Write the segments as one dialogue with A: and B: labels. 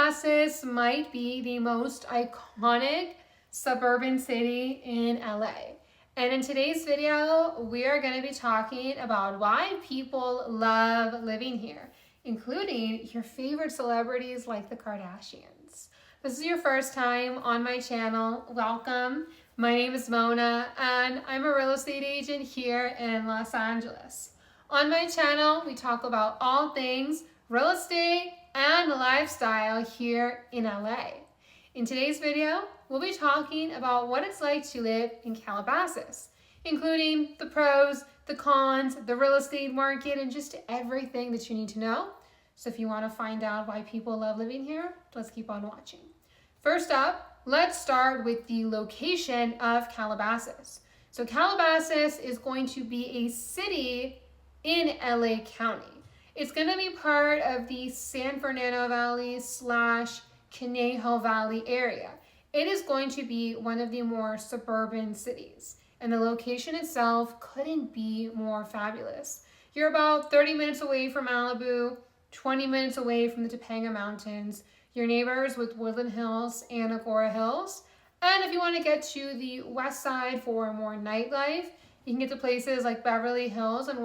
A: Calabasas might be the most iconic suburban city in LA. And in today's video, we are going to be talking about why people love living here, including your favorite celebrities like the Kardashians. If this is your first time on my channel, welcome. My name is Mona, and I'm a real estate agent here in Los Angeles. On my channel, we talk about all things real estate and lifestyle here in LA. In today's video, we'll be talking about what it's like to live in Calabasas, including the pros, the cons, the real estate market, and just everything that you need to know. So if you want to find out why people love living here, let's keep on watching. First up, let's start with the location of Calabasas. So Calabasas is going to be a city in LA County. It's going to be part of the San Fernando Valley / Conejo Valley area. It is going to be one of the more suburban cities, and the location itself couldn't be more fabulous. You're about 30 minutes away from Malibu, 20 minutes away from the Topanga Mountains, your neighbors with Woodland Hills and Agora Hills. And if you want to get to the west side for more nightlife, you can get to places like Beverly Hills and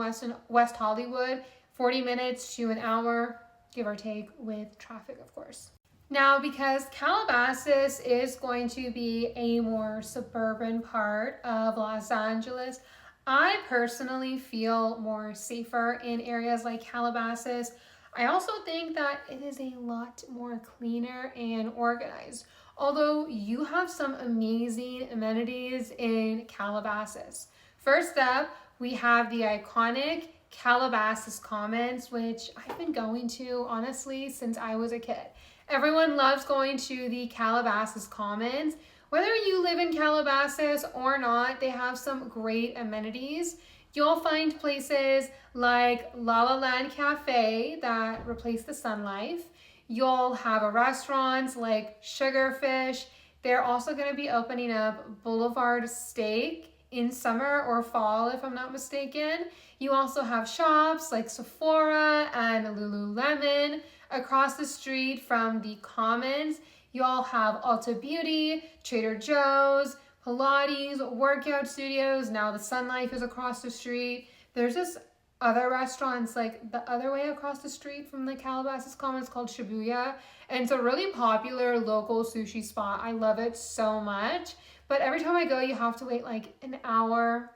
A: West Hollywood, 40 minutes to an hour, give or take, with traffic, of course. Now, because Calabasas is going to be a more suburban part of Los Angeles, I personally feel more safer in areas like Calabasas. I also think that it is a lot more cleaner and organized, although you have some amazing amenities in Calabasas. First up, we have the iconic Calabasas Commons, which I've been going to, honestly, since I was a kid. Everyone loves going to the Calabasas Commons. Whether you live in Calabasas or not, they have some great amenities. You'll find places like La La Land Cafe that replace the Sun Life. You'll have restaurants like Sugarfish. They're also going to be opening up Boulevard Steak in summer or fall, if I'm not mistaken. You also have shops like Sephora and Lululemon. Across the street from the Commons, you all have Ulta Beauty, Trader Joe's, Pilates, workout studios. Now the Sun Life is across the street. There's just other restaurants like the other way across the street from the Calabasas Commons called Shibuya. And it's a really popular local sushi spot. I love it so much. But every time I go, you have to wait like an hour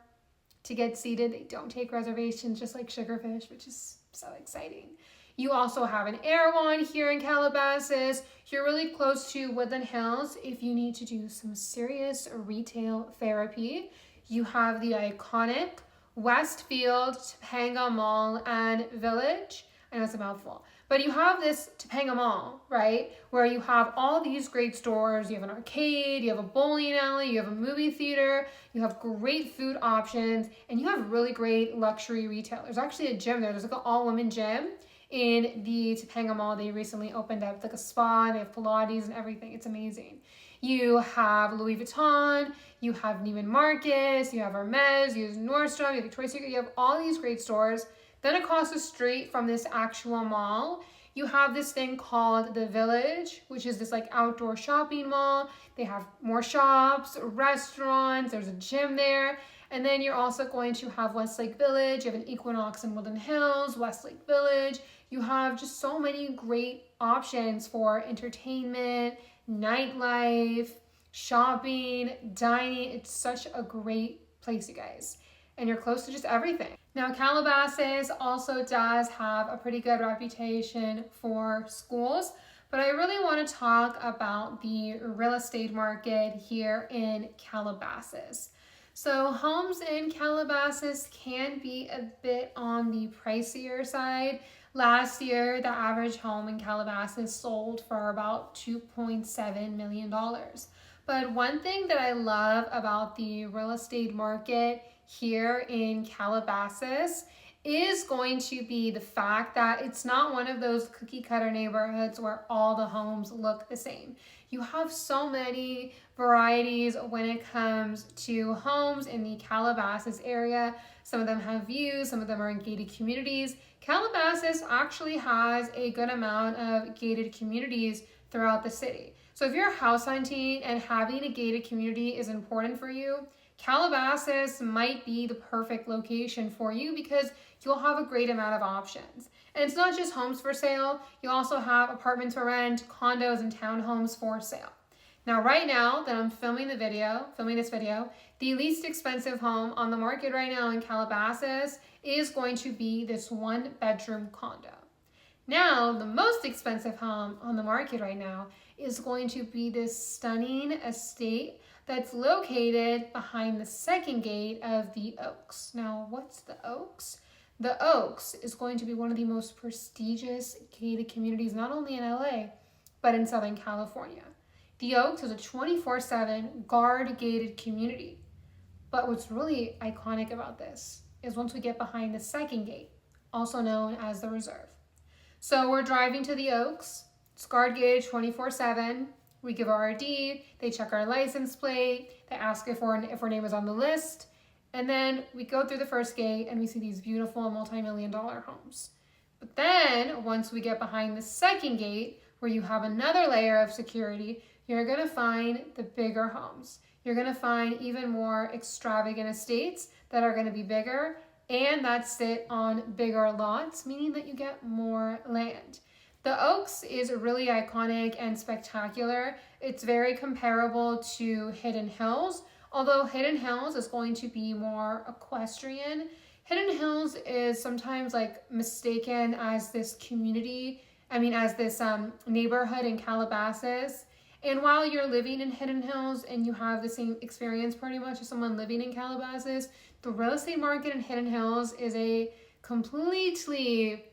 A: to get seated. They don't take reservations, just like Sugarfish, which is so exciting. You also have an Erewhon here in Calabasas. You're really close to Woodland Hills if you need to do some serious retail therapy. You have the iconic Westfield, Topanga Mall and Village. I know it's a mouthful. But you have this Topanga Mall, right, where you have all these great stores. You have an arcade, you have a bowling alley, you have a movie theater, you have great food options, and you have really great luxury retail. There's actually a gym there. There's like an all-women gym in the Topanga Mall. They recently opened up like a spa. They have Pilates and everything. It's amazing. You have Louis Vuitton, you have Neiman Marcus, you have Hermes, you have Nordstrom, you have Victoria's Secret. You have all these great stores. Then across the street from this actual mall, you have this thing called the Village, which is this like outdoor shopping mall. They have more shops, restaurants, there's a gym there. And then you're also going to have Westlake Village. You have an Equinox in Woodland Hills, Westlake Village. You have just so many great options for entertainment, nightlife, shopping, dining. It's such a great place, you guys. And you're close to just everything. Now, Calabasas also does have a pretty good reputation for schools, but I really want to talk about the real estate market here in Calabasas. So homes in Calabasas can be a bit on the pricier side. Last year, the average home in Calabasas sold for about $2.7 million. But one thing that I love about the real estate market here in Calabasas is going to be the fact that it's not one of those cookie cutter neighborhoods where all the homes look the same. You have so many varieties when it comes to homes in the Calabasas area. Some of them have views, some of them are in gated communities. Calabasas actually has a good amount of gated communities throughout the city. So if you're house hunting and having a gated community is important for you, Calabasas might be the perfect location for you because you'll have a great amount of options. And it's not just homes for sale, you also have apartments for rent, condos, and townhomes for sale. Now, right now that I'm filming this video, the least expensive home on the market right now in Calabasas is going to be this 1-bedroom condo. Now, the most expensive home on the market right now is going to be this stunning estate that's located behind the second gate of the Oaks. Now, what's the Oaks? The Oaks is going to be one of the most prestigious gated communities, not only in LA, but in Southern California. The Oaks is a 24/7 guard gated community. But what's really iconic about this is once we get behind the second gate, also known as the Reserve. So we're driving to the Oaks. It's guard gated 24/7. We give our ID, they check our license plate, they ask if our name is on the list, and then we go through the first gate and we see these beautiful multi-million-dollar homes. But then once we get behind the second gate, where you have another layer of security, you're gonna find the bigger homes. You're gonna find even more extravagant estates that are gonna be bigger and that sit on bigger lots, meaning that you get more land. The Oaks is really iconic and spectacular. It's very comparable to Hidden Hills, although Hidden Hills is going to be more equestrian. Hidden Hills is sometimes like mistaken as this neighborhood in Calabasas. And while you're living in Hidden Hills and you have the same experience pretty much as someone living in Calabasas, the real estate market in Hidden Hills is a completely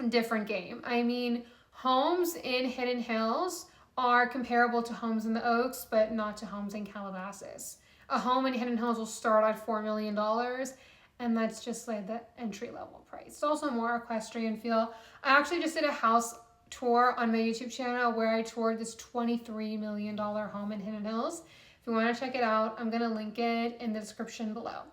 A: different game. I mean, homes in Hidden Hills are comparable to homes in the Oaks, but not to homes in Calabasas. A home in Hidden Hills will start at $4 million, and that's just like the entry-level price. It's also more equestrian feel. I actually just did a house tour on my YouTube channel where I toured this $23 million home in Hidden Hills. If you want to check it out, I'm going to link it in the description below.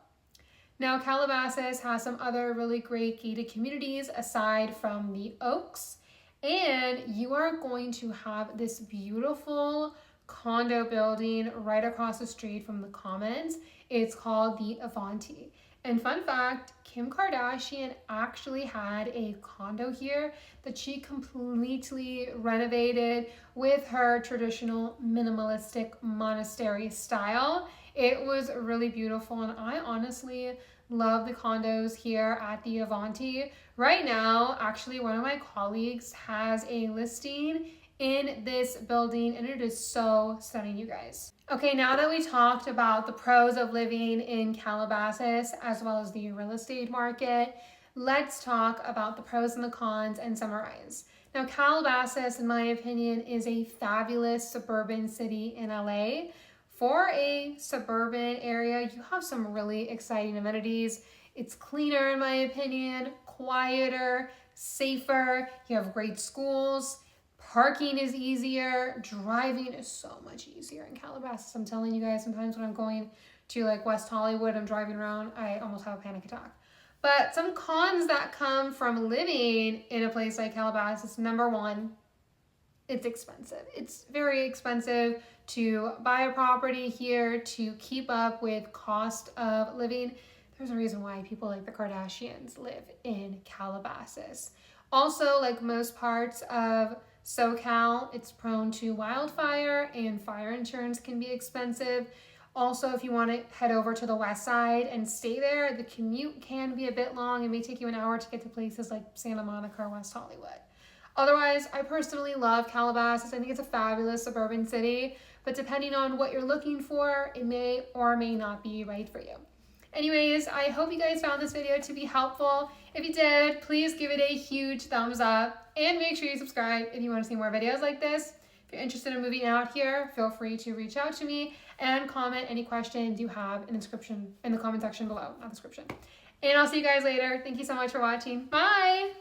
A: Now, Calabasas has some other really great gated communities aside from the Oaks, and you are going to have this beautiful condo building right across the street from the Commons. It's called the Avanti. And fun fact, Kim Kardashian actually had a condo here that she completely renovated with her traditional minimalistic monastery style. It was really beautiful, and I honestly love the condos here at the Avanti. Right now, actually, one of my colleagues has a listing in this building, and it is so stunning, you guys. Okay, now that we talked about the pros of living in Calabasas as well as the real estate market, let's talk about the pros and the cons and summarize. Now, Calabasas, in my opinion, is a fabulous suburban city in LA. For a suburban area, you have some really exciting amenities. It's cleaner, in my opinion, quieter, safer. You have great schools. Parking is easier. Driving is so much easier in Calabasas. I'm telling you guys, sometimes when I'm going to like West Hollywood, I'm driving around, I almost have a panic attack. But some cons that come from living in a place like Calabasas, number one, it's expensive. It's very expensive to buy a property here, to keep up with cost of living. There's a reason why people like the Kardashians live in Calabasas. Also, like most parts of SoCal, it's prone to wildfire and fire insurance can be expensive. Also, if you want to head over to the west side and stay there, the commute can be a bit long. It may take you an hour to get to places like Santa Monica or West Hollywood. Otherwise, I personally love Calabasas. I think it's a fabulous suburban city, but depending on what you're looking for, it may or may not be right for you. Anyways, I hope you guys found this video to be helpful. If you did, please give it a huge thumbs up and make sure you subscribe if you want to see more videos like this. If you're interested in moving out here, feel free to reach out to me and comment any questions you have in the comment section below, not description. And I'll see you guys later. Thank you so much for watching. Bye!